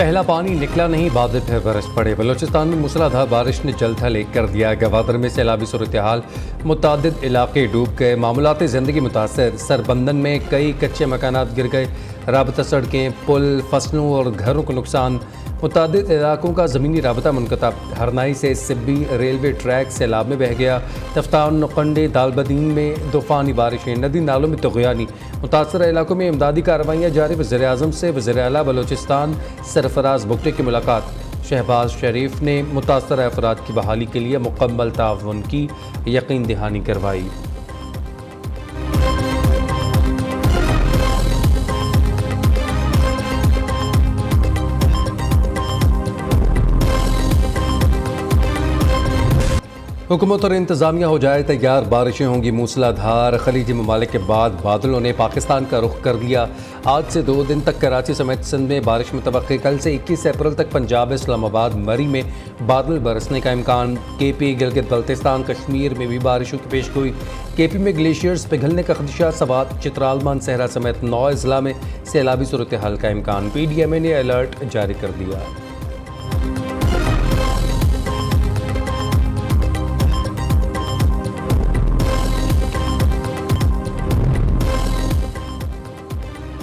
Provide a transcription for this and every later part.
पहला पानी निकला नहीं, बादल फिर बरस पड़े। बलोचिस्तान में मूसलाधार बारिश ने जल थल एक कर दिया। गवादर में सैलाबी सूरत हाल, मुतअद्दिद इलाके डूब गए। मामूलाती ज़िंदगी मुतासर। सरबंदन में कई कच्चे मकानात गिर गए। राबता सड़कें, पुल, फसलों और घरों को नुकसान। मुतअद्दिद इलाकों का ज़मीनी राबता मुनक़ता। हरनाई से सिब्बी रेलवे ट्रैक सैलाब में बह गया। तफ्तान, नौखंडे, दालबदीन में तूफ़ानी बारिशें, नदी नालों में तुग़यानी। मुतासर इलाकों में इमदादी कार्रवाइयाँ जारी। वज़ीर-ए-आज़म से वज़ीर आला बलोचिस्तान सरफराज भुट्टो की मुलाकात। शहबाज शरीफ ने मुतासर अफराद की बहाली के लिए मुकम्मल ताउन की यकीन दहानी करवाई। हुकूमत और इंतज़ामिया हो जाए तैयार, बारिशें होंगी मूसलाधार। खलीजी ममालिक के बाद बादलों ने पाकिस्तान का रुख कर लिया। आज से 2 दिन तक कराची समेत सिंध में बारिश मुतवक्की। कल से 21 अप्रैल तक पंजाब, इस्लामाबाद, मरी में बादल बरसने का इम्कान। KP, गिलगित बल्तिस्तान, कश्मीर में भी बारिशों की पेशगोई। KP में ग्लेशियर्स पिघलने का खदशा। सवात, चित्राल, मानसहरा समेत 9 अजला में सैलाबी सूरत हाल का इम्कान। PDMA ने अलर्ट जारी कर दिया।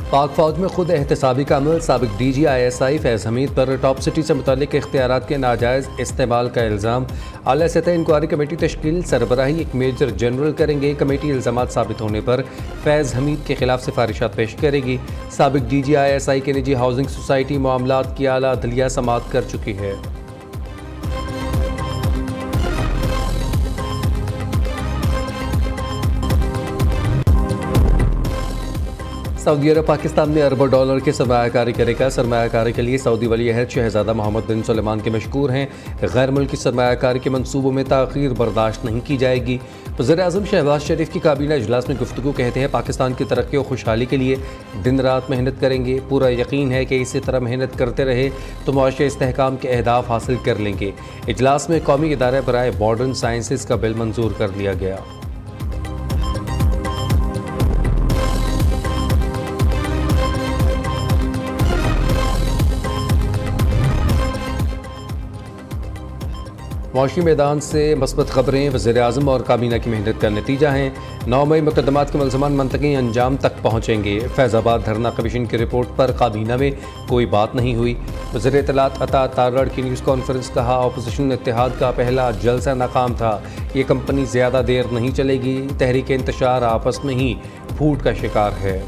पाक फौज में खुद एहतसाबी का अमल। साबिक DG ISI फैज़ हमीद पर टॉप सिटी से मुतालिक इख्तियारात के नाजायज़ इस्तेमाल का इल्ज़ाम। आला सतह इंक्वायरी कमेटी तश्कील। सरबराही एक मेजर जनरल करेंगे। कमेटी इल्ज़ामात साबित होने पर फैज़ हमीद के खिलाफ सिफारिशात पेश करेगी। साबिक DG ISI के निजी हाउसिंग सोसाइटी मामलात की आला अदलिया समाअत कर चुकी है। सऊदी अरब पाकिस्तान में अरबों डॉलर की सरमायाकारी करेगा। सरमायाकारी के लिए सऊदी वली अहद शहजादा मोहम्मद बिन सलमान के मशकूर हैं। गैर मुल्की सरमायाकारी के मनसूबों में ताख़ीर बर्दाश्त नहीं की जाएगी। वज़ीर-ए-आज़म शहबाज शरीफ की काबीना इजलास में गुफ्तगू। कहते हैं पाकिस्तान की तरक्की और खुशहाली के लिए दिन रात मेहनत करेंगे। पूरा यकीन है कि इसी तरह मेहनत करते रहे तो मुआशी इस्तेहकाम के अहदाफ हासिल कर लेंगे। इजलास में कौमी इदारा बराए मॉडर्न साइंसेस का बिल मंजूर कर लिया गया। मुआशी मैदान से मस्बत खबरें वज़ीर-ए-आज़म और काबीना की मेहनत का नतीजा हैं। 9 मई मुकदमात के मुलज़मान मंतकी अंजाम तक पहुँचेंगे। फैज़ाबाद धरना कमीशन की रिपोर्ट पर काबीना में कोई बात नहीं हुई। वज़ीर इत्तलात अता तारड़ की न्यूज़ कॉन्फ्रेंस। कहा अपोजिशन इत्तेहाद का पहला जलसा नाकाम था। ये कंपनी ज़्यादा देर नहीं चलेगी। तहरीक इंतशार आपस में ही फूट का शिकार है।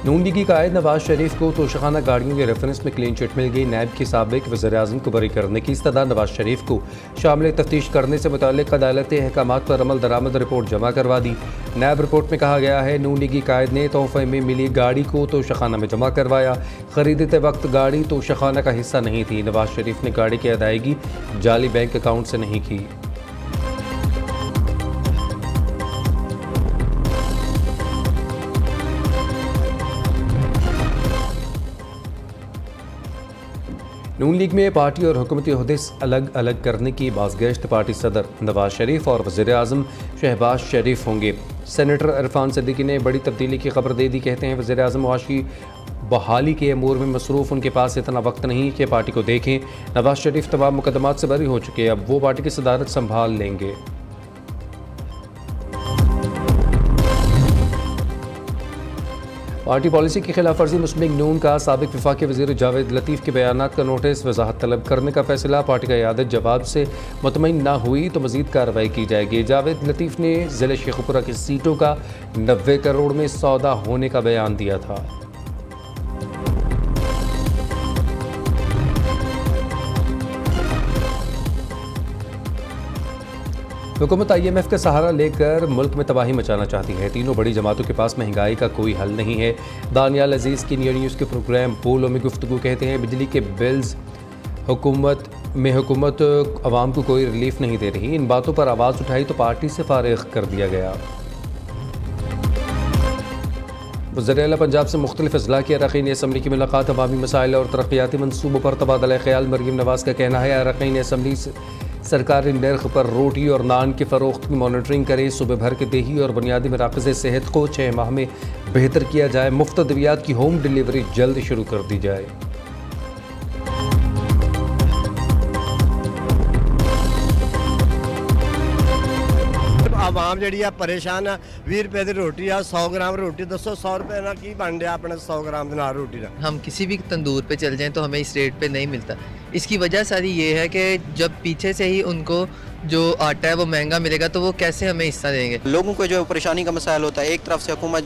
नून लीगी कायद नवाज शरीफ को तोशाखाना गाड़ियों के रेफरेंस में क्लीन चिट मिल गई। नैब की साबिक वज़ीर-ए-आज़म को बरी करने की इस्तदा। नवाज शरीफ को शामिल तफ्तीश करने से मुताल्लिक़ अदालती अहकामात पर अमल दरामद रिपोर्ट जमा करवा दी। नैब रिपोर्ट में कहा गया है नून लीगी कायद ने तोहफ़े में मिली गाड़ी को तोशाखाना में जमा करवाया। ख़रीदते वक्त गाड़ी तोशाखाना का हिस्सा नहीं थी। नवाज शरीफ ने गाड़ी की अदायगी जाली बैंक अकाउंट से नहीं की। नून लीग में पार्टी और हुकूमती ओहदे अलग अलग करने की बाज़गश्त। पार्टी सदर नवाज शरीफ और वज़ीर-ए-आज़म शहबाज शरीफ होंगे। सेनेटर इरफान सिद्दीकी ने बड़ी तब्दीली की खबर दे दी। कहते हैं वज़ीर-ए-आज़म मुआशी बहाली के अमूर में मसरूफ़, उनके पास इतना वक्त नहीं कि पार्टी को देखें। नवाज शरीफ तमाम मुकदमात से बरी हो चुके, अब वो पार्टी की सदारत संभाल लेंगे। पार्टी पॉलिसी की खिलाफ वर्जी मुस्लिम लीग नून का साबिक वफाकी वज़ीर जावेद लतीफ़ के बयानात का नोटिस। वजाहत तलब करने का फैसला। पार्टी का इयादत जवाब से मुतमईन ना हुई तो मज़ीद कार्रवाई की जाएगी। जावेद लतीफ़ ने ज़िले शेखुपुरा की सीटों का 90 करोड़ में सौदा होने का बयान दिया था। हुकूमत IMF का सहारा लेकर मुल्क में तबाही मचाना चाहती है। तीनों बड़ी जमातों के पास महंगाई का कोई हल नहीं है। दानियाल अजीज़ की न्यूज़ के प्रोग्राम बोलो में गुफ्तगू। कहते हैं बिजली के बिल्स हुकूमत अवाम को कोई रिलीफ नहीं दे रही। इन बातों पर आवाज़ उठाई तो पार्टी से फारिग कर दिया गया। वज़ीर-ए-आला पंजाब से मुख्तलिफ अज़ला की अरकान असम्बली की मुलाकात। अवामी मसाइल और तरक्याती मनसूबों पर तबादला ख्याल। मरीम नवाज़ का कहना है अरकान असम्बली सरकारी नर्ख पर रोटी और नान की फ़रोख्त की मॉनिटरिंग करें। सुबह भर के देही और बुनियादी मराकज़ सेहत को 6 माह में बेहतर किया जाए। मुफ्त अद्वियात की होम डिलीवरी जल्द शुरू कर दी जाए। आवाम जी परेशान है। 20 रुपए की रोटी है, 100 ग्राम रोटी दसो 100 रुपए ना की बन रहा अपने 100 ग्राम नाल रोटी का। हम किसी भी तंदूर पे चल जाएं तो हमें इस रेट पे नहीं मिलता। इसकी वजह सारी ये है कि जब पीछे से ही उनको जो आटा है वो महंगा मिलेगा तो वो कैसे हमें हिस्सा देंगे। लोगों को जो परेशानी का मसाइल होता है, एक तरफ से हुकूमत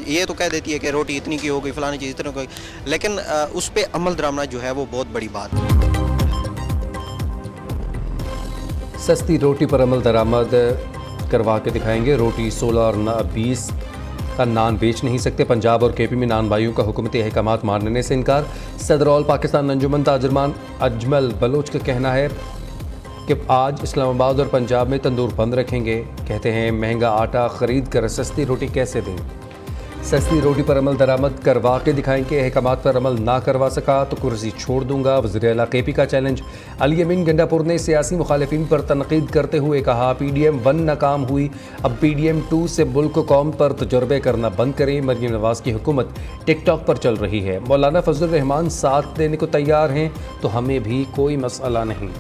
ये तो कह देती है कि रोटी इतनी की हो गई, फलानी चीज़ इतनी हो गई, लेकिन उस पर अमल दरामद जो है वो बहुत बड़ी बात है। सस्ती रोटी पर अमल दरामद करवा के दिखाएंगे। रोटी 16 और 20 का नान बेच नहीं सकते। पंजाब और केपी में नान भाइयों का हुकूमती अहकामात मानने से इनकार। सदर ऑल पाकिस्तान अंजुमन ताजरमान अजमल बलोच का कहना है कि आज इस्लामाबाद और पंजाब में तंदूर बंद रखेंगे। कहते हैं महंगा आटा ख़रीद कर सस्ती रोटी कैसे दें। सस्ती रोटी पर अमल दरामद करवा के दिखाएंगे। अहकामात पर अमल ना करवा सका तो कुर्सी छोड़ दूंगा। वज़ीर आला केपी का चैलेंज। अली अमीन गंडापुर ने सियासी मुखालिफिन पर तनकीद करते हुए कहा, PDM 1 नाकाम हुई, अब PDM 2 से मुल्क कौम पर तजुर्बे करना बंद करें। मरियम नवाज़ की हुकूमत टिकटॉक पर चल रही है। मौलाना फजल रहमान साथ देने को तैयार हैं तो हमें भी कोई मसला नहीं।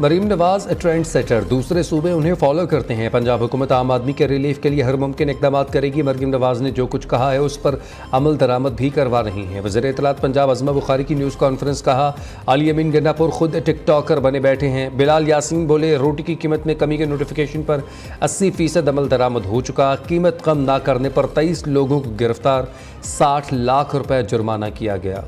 मरीम नवाज ट्रेंड सेटर, दूसरे सूबे उन्हें फॉलो करते हैं। पंजाब हुकूमत आम आदमी के रिलीफ के लिए हर मुमकिन इकदाम करेगी। मरीम नवाज ने जो कुछ कहा है उस पर अमल दरामद भी करवा रही हैं। वज़ीर इत्तलात पंजाब अज़मा बुखारी की न्यूज़ कॉन्फ्रेंस। कहा, अली अमीन गंडापुर खुद टिकटॉकर बने बैठे हैं। बिलाल यासीन बोले, रोटी की कीमत में कमी के नोटिफिकेशन पर 80% अमल दरामद हो चुका। कीमत कम ना करने पर 23 लोगों को गिरफ्तार, 60 लाख रुपये जुर्माना किया गया।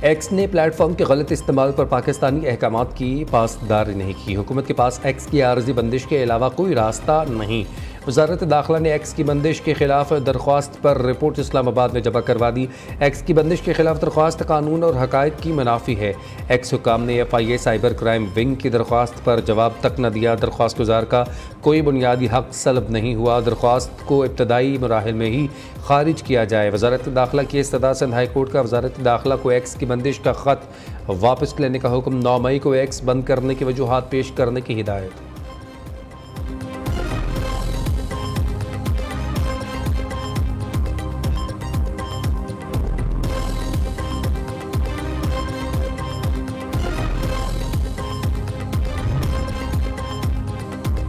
एक्स ने प्लेटफॉर्म के गलत इस्तेमाल पर पाकिस्तानी अहकामात की पासदारी नहीं की। हुकूमत के पास एक्स की आर्जी बंदिश के अलावा कोई रास्ता नहीं। वज़ारत दाखिला ने एक्स की बंदिश के खिलाफ दरख्वास्त पर रिपोर्ट इस्लामाबाद में जमा करवा दी। एक्स की बंदिश के खिलाफ दरख्वास्त कानून और हक़ाइक़ की मुनाफी है। एक्स हुकाम ने FIA साइबर क्राइम विंग की दरख्वास्त पर जवाब तक न दिया। दरख्वास्त गुजार का कोई बुनियादी हक़ सलब नहीं हुआ। दरख्वास्त को इब्तदाई मराहिल में ही खारिज किया जाए। वज़ारत दाखिला की इस्तदा सिंध हाई कोर्ट का वज़ारत दाखिला को एक्स की बंदिश का ख़त वापस लेने का हुक्म। 9 मई को एक्स बंद करने की वजूहात पेश करने की हिदायत।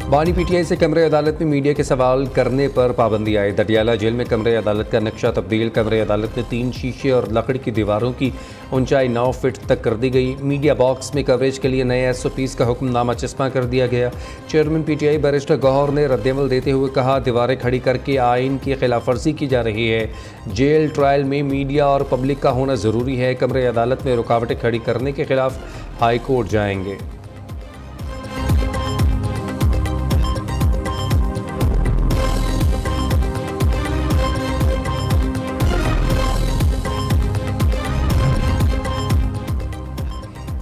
बानी PTI से कमरे अदालत में मीडिया के सवाल करने पर पाबंदी आई। दटियाला जेल में कमरे अदालत का नक्शा तब्दील। कमरे अदालत में 3 शीशे और लकड़ी की दीवारों की ऊंचाई 9 फीट तक कर दी गई। मीडिया बॉक्स में कवरेज के लिए नए SOPs का हुक्मनामा चस्पा कर दिया गया। चेयरमैन PTI बैरिस्टर गौहर ने रद्दअमल देते हुए कहा, दीवारें खड़ी करके आइन की खिलाफ वर्जी की जा रही है। जेल ट्रायल में मीडिया और पब्लिक का होना ज़रूरी है। कमरे अदालत में रुकावटें खड़ी करने के खिलाफ हाई कोर्ट जाएंगे।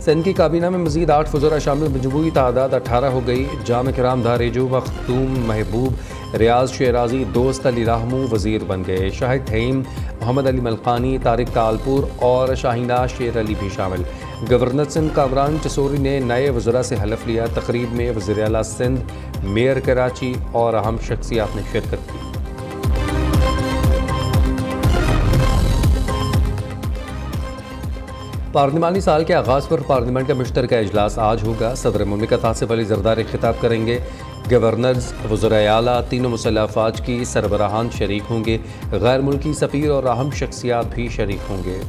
सिंध की काबीना में मज़ीद 8 वज़रा शामिल, मजमूई तादाद 18 हो गई। जाम कराम धारेजू, मखदूम महबूब, रियाज शेराजी, दोस्त अली राहमू वज़ीर बन गए। शाहिद थईम, मोहम्मद अली मलकानी, तारिक तालपुर और शाहीना शेर अली भी शामिल। गवर्नर सिंध कामरान चसोरी ने नए वज़रा से हलफ लिया। तकरीब में वज़ीर आला सिंध, मेयर कराची और अहम शख्सियात ने शिरकत की। पार्लिमानी साल के आगाज़ पर पार्लियामेंट का मुश्तरका इजलास आज होगा। सदर मुमलिकत आसिफ अली ज़रदारी खिताब करेंगे। गवर्नर्स, वज़राए आला, तीनों मुसल्लह अफ़वाज की सरबराहान शरीक होंगे। गैर मुल्की सफ़ीर और अहम शख्सियात भी शरीक होंगे।